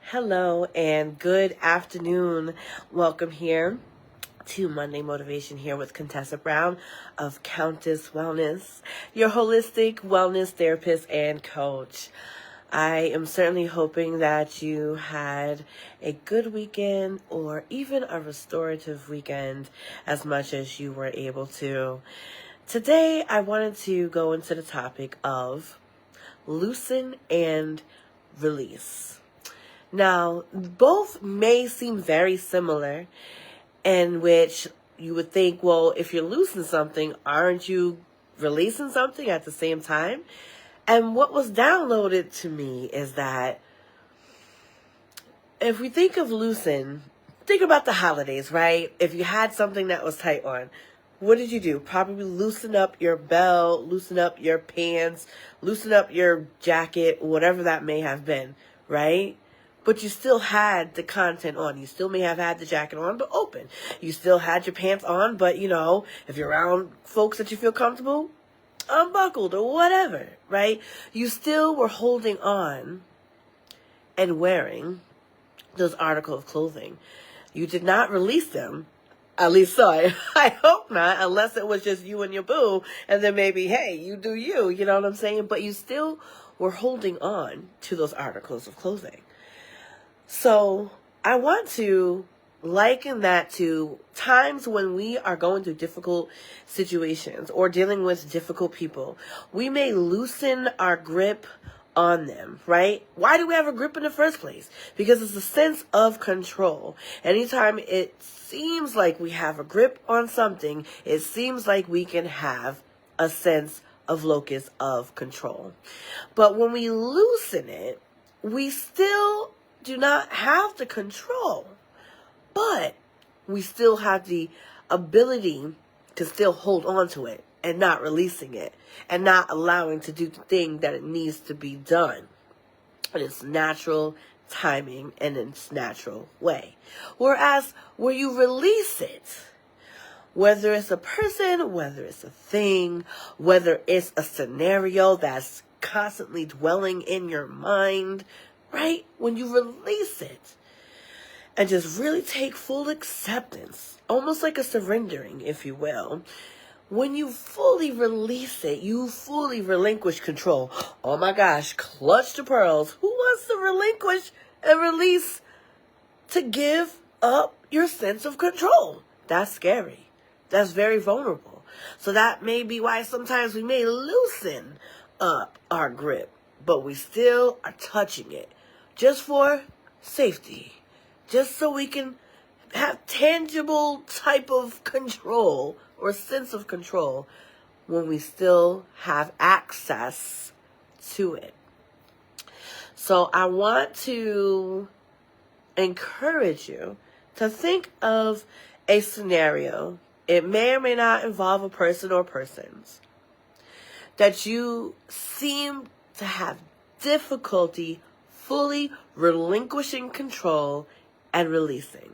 Hello and good afternoon. Welcome here to Monday Motivation here with Contessa Brown of Countess Wellness, your holistic wellness therapist and coach. I am certainly hoping that you had a good weekend or even a restorative weekend as much as you were able to. Today, I wanted to go into the topic of loosen and release. Now, both may seem very similar, in which you would think, well, if you're loosening something, aren't you releasing something at the same time? And what was downloaded to me is that if we think of loosen, think about the holidays, right? If you had something that was tight on, what did you do? Probably loosen up your belt, loosen up your pants, loosen up your jacket, whatever that may have been, right? But you still had the content on. You still may have had the jacket on, but open. You still had your pants on, but if you're around folks that you feel comfortable, unbuckled or whatever, right? You still were holding on and wearing those articles of clothing. You did not release them. At least so. I hope not, unless it was just you and your boo, and then maybe, hey, you do you, you know what I'm saying? But you still were holding on to those articles of clothing. So I want to liken that to times when we are going through difficult situations or dealing with difficult people. We may loosen our grip on them, right? Why do we have a grip in the first place? Because it's a sense of control. Anytime it seems like we have a grip on something, it seems like we can have a sense of locus of control. But when we loosen it, we still do not have the control, but we still have the ability to still hold on to it and not releasing it and not allowing to do the thing that it needs to be done in its natural timing and in its natural way. Whereas where you release it, whether it's a person, whether it's a thing, whether it's a scenario that's constantly dwelling in your mind, right? When you release it and just really take full acceptance, almost like a surrendering, if you will, when you fully release it, you fully relinquish control. Oh my gosh, clutch the pearls. Who wants to relinquish and release to give up your sense of control? That's scary. That's very vulnerable. So that may be why sometimes we may loosen up our grip, but we still are touching it. Just for safety. Just so we can have tangible type of control or sense of control when we still have access to it. So I want to encourage you to think of a scenario. It may or may not involve a person or persons that you seem to have difficulty fully relinquishing control and releasing.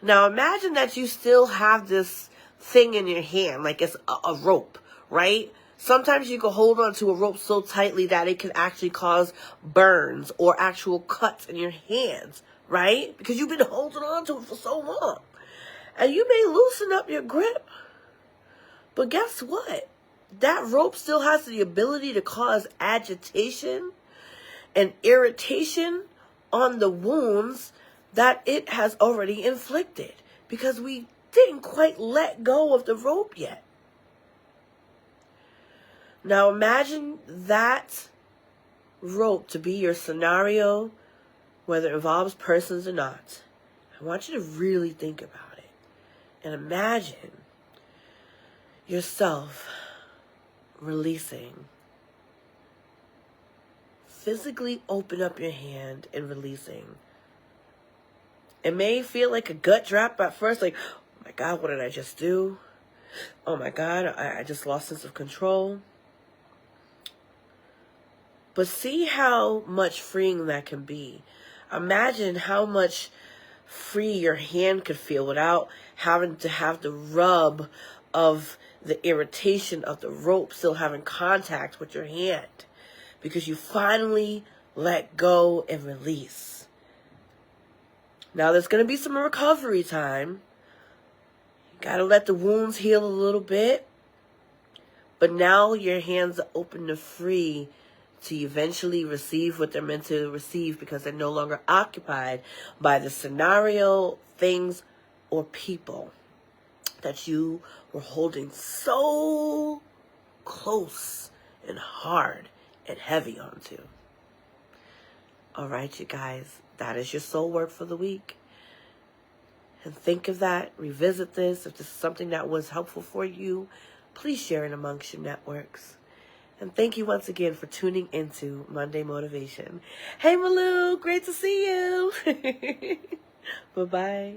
Now imagine that you still have this thing in your hand, like it's a rope, right? Sometimes you can hold on to a rope so tightly that it can actually cause burns or actual cuts in your hands, right? Because you've been holding on to it for so long. And you may loosen up your grip, but guess what? That rope still has the ability to cause agitation and irritation on the wounds that it has already inflicted because we didn't quite let go of the rope yet. Now imagine that rope to be your scenario, whether it involves persons or not. I want you to really think about it and imagine yourself releasing. Physically open up your hand and releasing. It may feel like a gut drop at first, like, oh my God, what did I just do? Oh my God, I just lost sense of control. But see how much freeing that can be. Imagine how much free your hand could feel without having to have the rub of the irritation of the rope still having contact with your hand. because you finally let go and release. Now there's going to be some recovery time. You got to let the wounds heal a little bit. But now your hands are open to free to eventually receive what they're meant to receive, because they're no longer occupied by the scenario, things, or people that you were holding so close and hard and heavy onto. All right, you guys, that is your soul work for the week. And think of that, revisit this. If this is something that was helpful for you, please share it amongst your networks. And thank you once again for tuning into Monday Motivation. Hey, Malou, great to see you. Bye-bye.